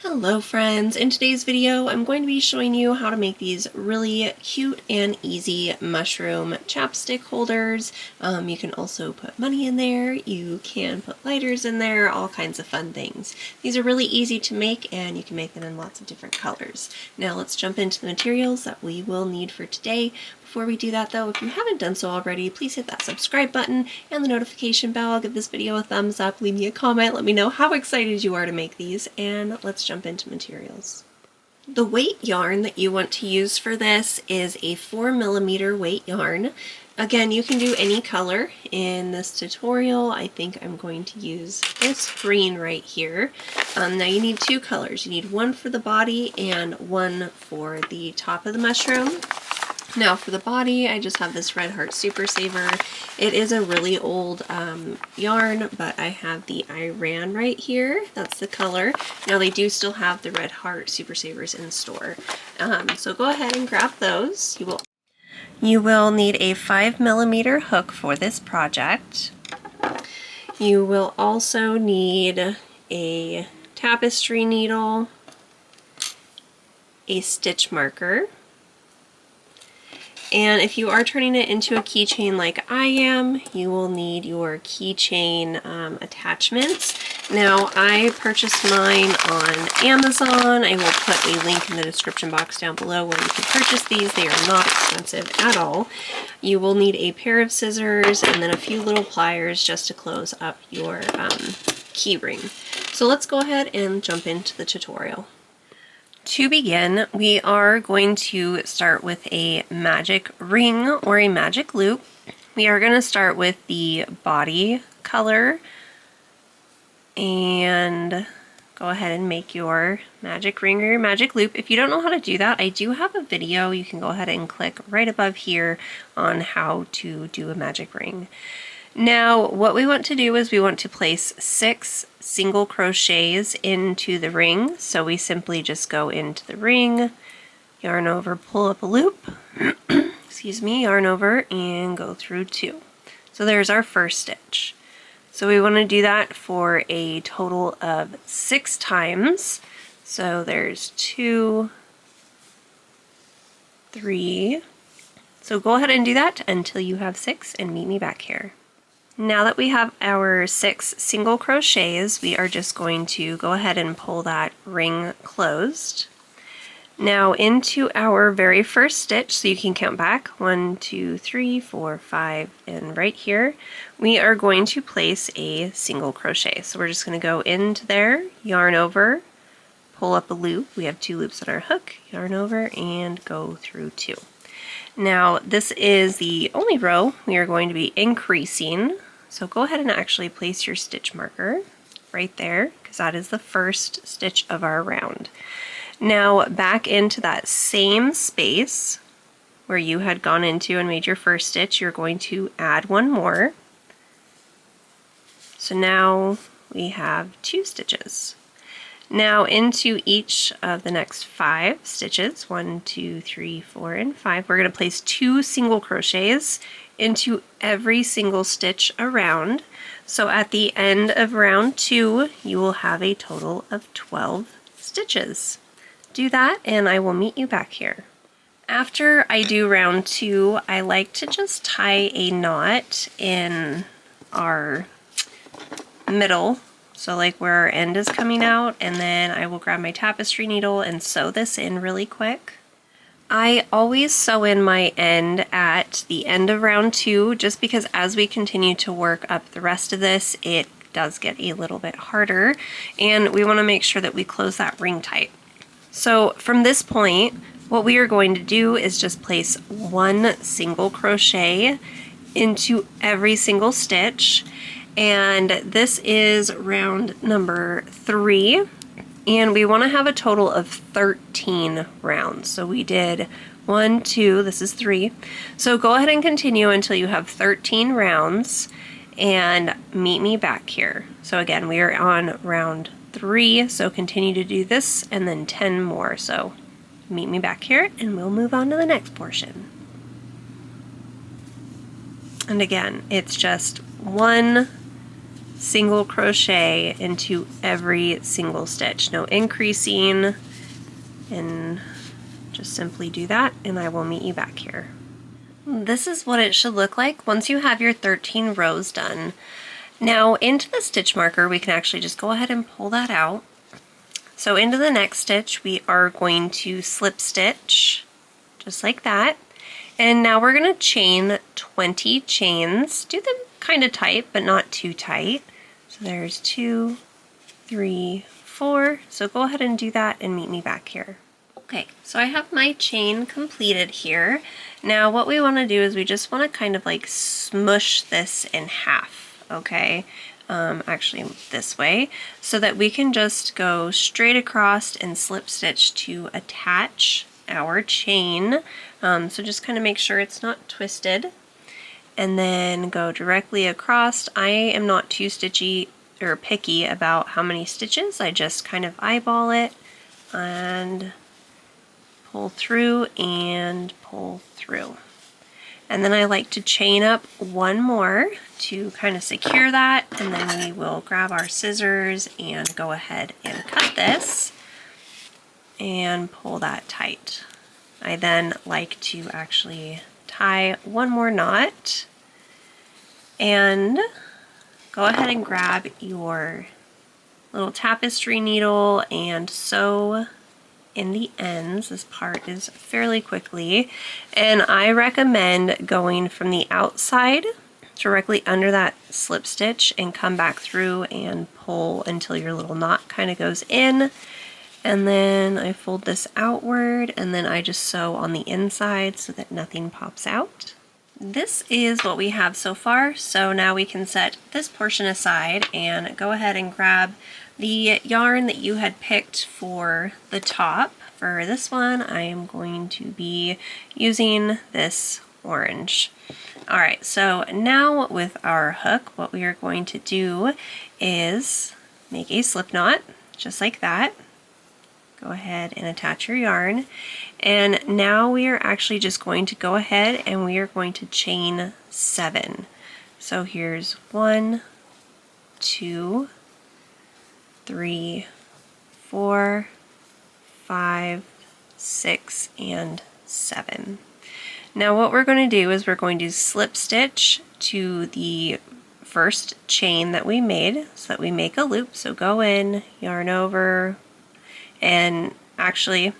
Hello friends! In today's video I'm going to be showing you how to make these really cute and easy mushroom chapstick holders. You can also put money in there, you can put lighters in there, all kinds of fun things. These are really easy to make and you can make them in lots of different colors. Now let's jump into the materials that we will need for today. Before we do that though, if you haven't done so already, please hit that subscribe button and the notification bell. Give this video a thumbs up, leave me a comment, let me know how excited you are to make these, and let's jump into materials. The weight yarn that you want to use for this is a 4mm weight yarn. Again, you can do any color. In this tutorial, I think I'm going to use this green right here. Now you need two colors. You need one for the body and one for the top of the mushroom. Now for the body, I just have this Red Heart Super Saver. It is a really old yarn, but I have the Iran right here. That's the color. Now they do still have the Red Heart Super Savers in store. So go ahead and grab those. You will need a 5mm hook for this project. You will also need a tapestry needle, a stitch marker, and if you are turning it into a keychain like I am, you will need your keychain attachments. Now, I purchased mine on Amazon. I will put a link in the description box down below where you can purchase these. They are not expensive at all. You will need a pair of scissors and then a few little pliers just to close up your key ring. So let's go ahead and jump into the tutorial. To begin, we are going to start with a magic ring or a magic loop. We are going to start with the body color and go ahead and make your magic ring or your magic loop. If you don't know how to do that, I do have a video. You can go ahead and click right above here on how to do a magic ring. Now, what we want to do is we want to place 6 single crochets into the ring. So we simply just go into the ring, yarn over, pull up a loop, excuse me, yarn over, and go through 2. So there's our first stitch. So we want to do that for a total of 6 times. So there's 2, 3. So go ahead and do that until you have 6 and meet me back here. Now that we have our 6 single crochets, we are just going to go ahead and pull that ring closed. Now into our very first stitch, so you can count back, 1, 2, 3, 4, 5, and right here, we are going to place a single crochet. So we're just going to go into there, yarn over, pull up a loop. We have 2 loops on our hook, yarn over, and go through 2. Now this is the only row we are going to be increasing. So go ahead and actually place your stitch marker right there, because that is the first stitch of our round. Now back into that same space where you had gone into and made your first stitch, you're going to add 1 more. So now we have 2 stitches. Now into each of the next 5 stitches, 1, 2, 3, 4, and 5, we're going to place 2 single crochets into every single stitch around. So at the end of round 2, you will have a total of 12 stitches. Do that and I will meet you back here. After I do round 2, I like to just tie a knot in our middle. So like where our end is coming out, and then I will grab my tapestry needle and sew this in really quick. I always sew in my end at the end of round 2, just because as we continue to work up the rest of this, it does get a little bit harder, and we want to make sure that we close that ring tight. So from this point, what we are going to do is just place 1 single crochet into every single stitch. And this is round number 3, and we want to have a total of 13 rounds. So we did 1, 2, this is 3. So go ahead and continue until you have 13 rounds and meet me back here. So again, we are on round 3, so continue to do this and then 10 more. So meet me back here and we'll move on to the next portion. And again, it's just 1 single crochet into every single stitch. No increasing, and just simply do that, and I will meet you back here. This is what it should look like once you have your 13 rows done. Now into the stitch marker, we can actually just go ahead and pull that out. So into the next stitch, we are going to slip stitch, just like that. And now we're going to chain 20 chains. Do them kind of tight, but not too tight. So there's 2, 3, 4. So go ahead and do that and meet me back here. Okay, so I have my chain completed here. Now what we want to do is we just want to kind of like smush this in half, okay? Actually this way, so that we can just go straight across and slip stitch to attach our chain. So just kind of make sure it's not twisted, and then go directly across. I am not too stitchy or picky about how many stitches. I just kind of eyeball it and pull through and pull through. And then I like to chain up one more to kind of secure that, and then we will grab our scissors and go ahead and cut this and pull that tight. I then like to actually tie one more knot and go ahead and grab your little tapestry needle and sew in the ends. This part is fairly quickly, and I recommend going from the outside directly under that slip stitch and come back through and pull until your little knot kind of goes in, and then I fold this outward, and then I just sew on the inside so that nothing pops out. This is what we have so far, so now we can set this portion aside and go ahead and grab the yarn that you had picked for the top. For this one, I am going to be using this orange. Alright, so now with our hook, what we are going to do is make a slip knot, just like that. Go ahead and attach your yarn. And now we are actually just going to go ahead and we are going to chain 7. So here's 1, 2, 3, 4, 5, 6, and 7. Now what we're going to do is we're going to slip stitch to the first chain that we made so that we make a loop. So go in, yarn over, and actually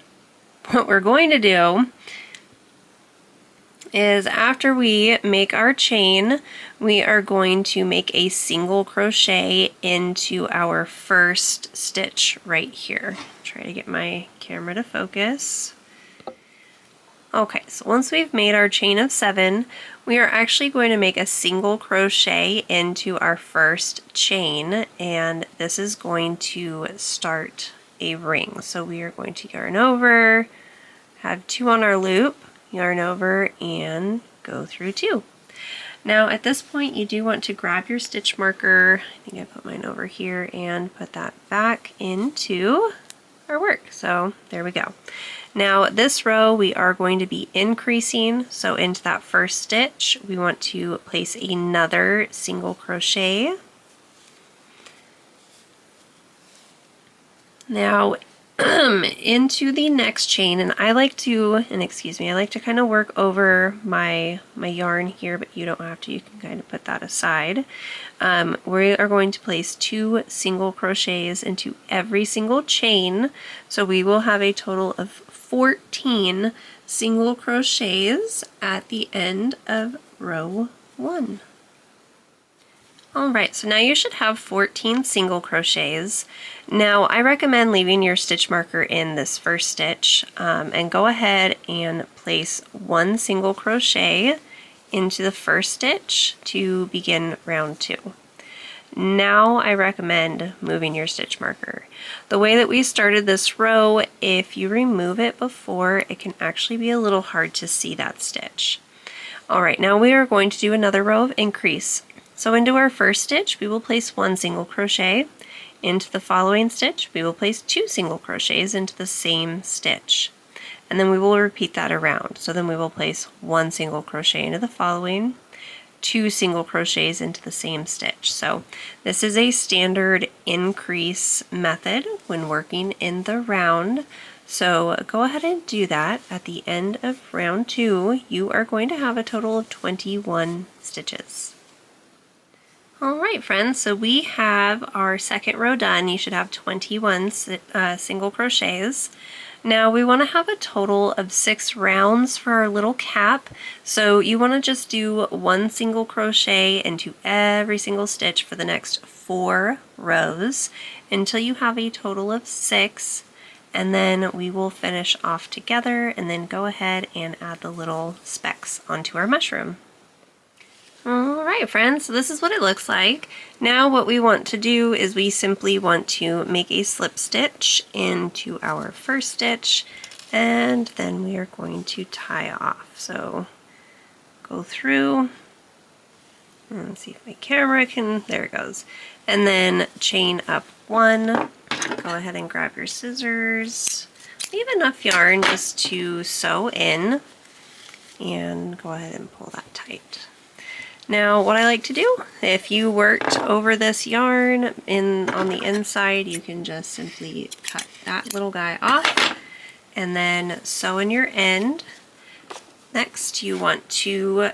what we're going to do is after we make our chain, we are going to make a single crochet into our first stitch right here. Try to get my camera to focus. Okay, so once we've made our chain of 7, we are actually going to make a single crochet into our first chain, and this is going to start a ring. So we are going to yarn over, have 2 on our loop, yarn over, and go through 2. Now at this point you do want to grab your stitch marker, I think I put mine over here, and put that back into our work. So there we go. Now this row we are going to be increasing, so into that first stitch we want to place another single crochet. Now into the next chain, and I like to kind of work over my yarn here, but you don't have to, you can kind of put that aside. We are going to place 2 single crochets into every single chain, so we will have a total of 14 single crochets at the end of row 1. Alright, so now you should have 14 single crochets. Now I recommend leaving your stitch marker in this first stitch, and go ahead and place 1 single crochet into the first stitch to begin round 2. Now I recommend moving your stitch marker. The way that we started this row, if you remove it before, it can actually be a little hard to see that stitch. Alright, now we are going to do another row of increase. So into our first stitch we will place 1 single crochet. Into the following stitch we will place 2 single crochets into the same stitch. And then we will repeat that around. So then we will place 1 single crochet into the following, 2 single crochets into the same stitch. So this is a standard increase method when working in the round. So go ahead and do that. At the end of round 2, you are going to have a total of 21 stitches. Alright friends, so we have our second row done. You should have 21 single crochets. Now we want to have a total of 6 rounds for our little cap. So you want to just do 1 single crochet into every single stitch for the next 4 rows until you have a total of 6. And then we will finish off together and then go ahead and add the little specks onto our mushroom. Alright friends, so this is what it looks like. Now what we want to do is we simply want to make a slip stitch into our first stitch, and then we are going to tie off. So go through, and let's see if my camera can, there it goes. And then chain up 1, go ahead and grab your scissors. Leave enough yarn just to sew in, and go ahead and pull that tight. Now what I like to do, if you worked over this yarn on the inside, you can just simply cut that little guy off and then sew in your end. Next you want to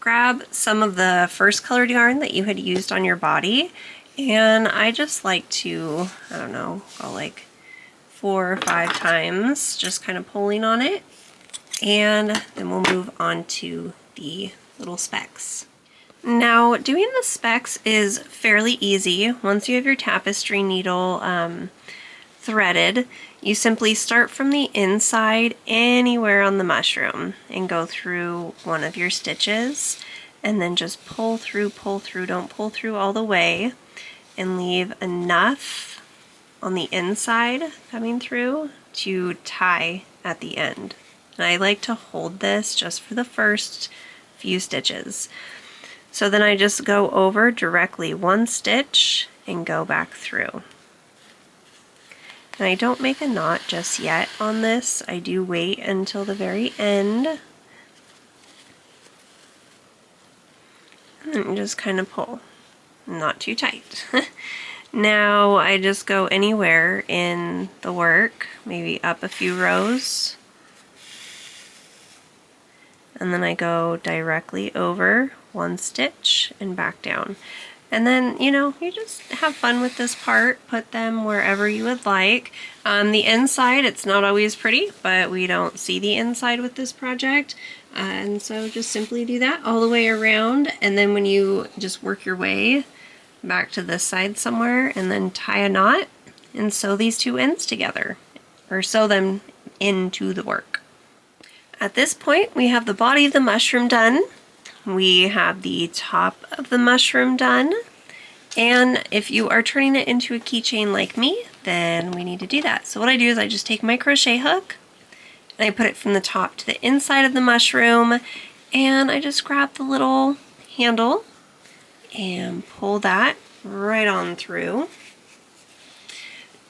grab some of the first colored yarn that you had used on your body, and I just like to, I don't know, go like 4 or 5 times, just kind of pulling on it, and then we'll move on to the little specks. Now doing the specks is fairly easy. Once you have your tapestry needle threaded, you simply start from the inside anywhere on the mushroom and go through one of your stitches, and then just pull through, don't pull through all the way, and leave enough on the inside coming through to tie at the end. And I like to hold this just for the first few stitches. So then I just go over directly 1 stitch and go back through. And I don't make a knot just yet on this. I do wait until the very end. And just kind of pull. Not too tight. Now I just go anywhere in the work, maybe up a few rows. And then I go directly over 1 stitch and back down. And then, you know, you just have fun with this part. Put them wherever you would like. The inside, it's not always pretty, but we don't see the inside with this project. And so just simply do that all the way around. And then when you just work your way back to this side somewhere, and then tie a knot and sew these 2 ends together, or sew them into the work. At this point, we have the body of the mushroom done. We have the top of the mushroom done. And if you are turning it into a keychain like me, then we need to do that. So what I do is I just take my crochet hook and I put it from the top to the inside of the mushroom, and I just grab the little handle and pull that right on through.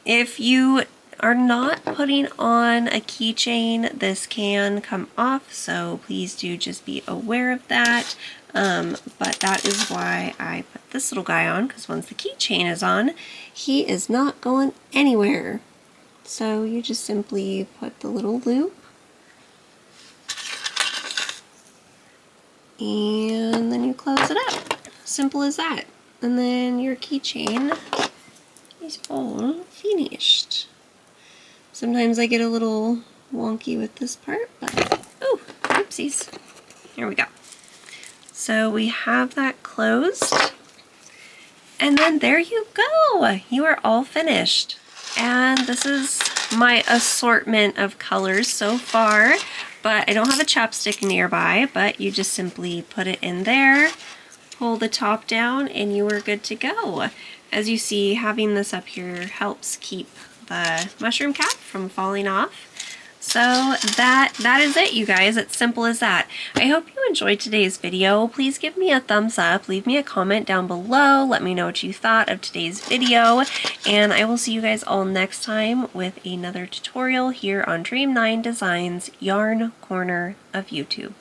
If you are not putting on a keychain, this can come off, so please do just be aware of that. But that is why I put this little guy on, because once the keychain is on, he is not going anywhere. So you just simply put the little loop, and then you close it up. Simple as that. And then your keychain is all finished. Sometimes I get a little wonky with this part, but oh, oopsies. Here we go. So we have that closed, and then there you go. You are all finished. And this is my assortment of colors so far, but I don't have a chapstick nearby, but you just simply put it in there, pull the top down, and you are good to go. As you see, having this up here helps keep the mushroom cap from falling off. So that is it, you guys. It's simple as that. I hope you enjoyed today's video. Please give me a thumbs up, leave me a comment down below, let me know what you thought of today's video, and I will see you guys all next time with another tutorial here on Dream9 Designs Yarn Corner of YouTube.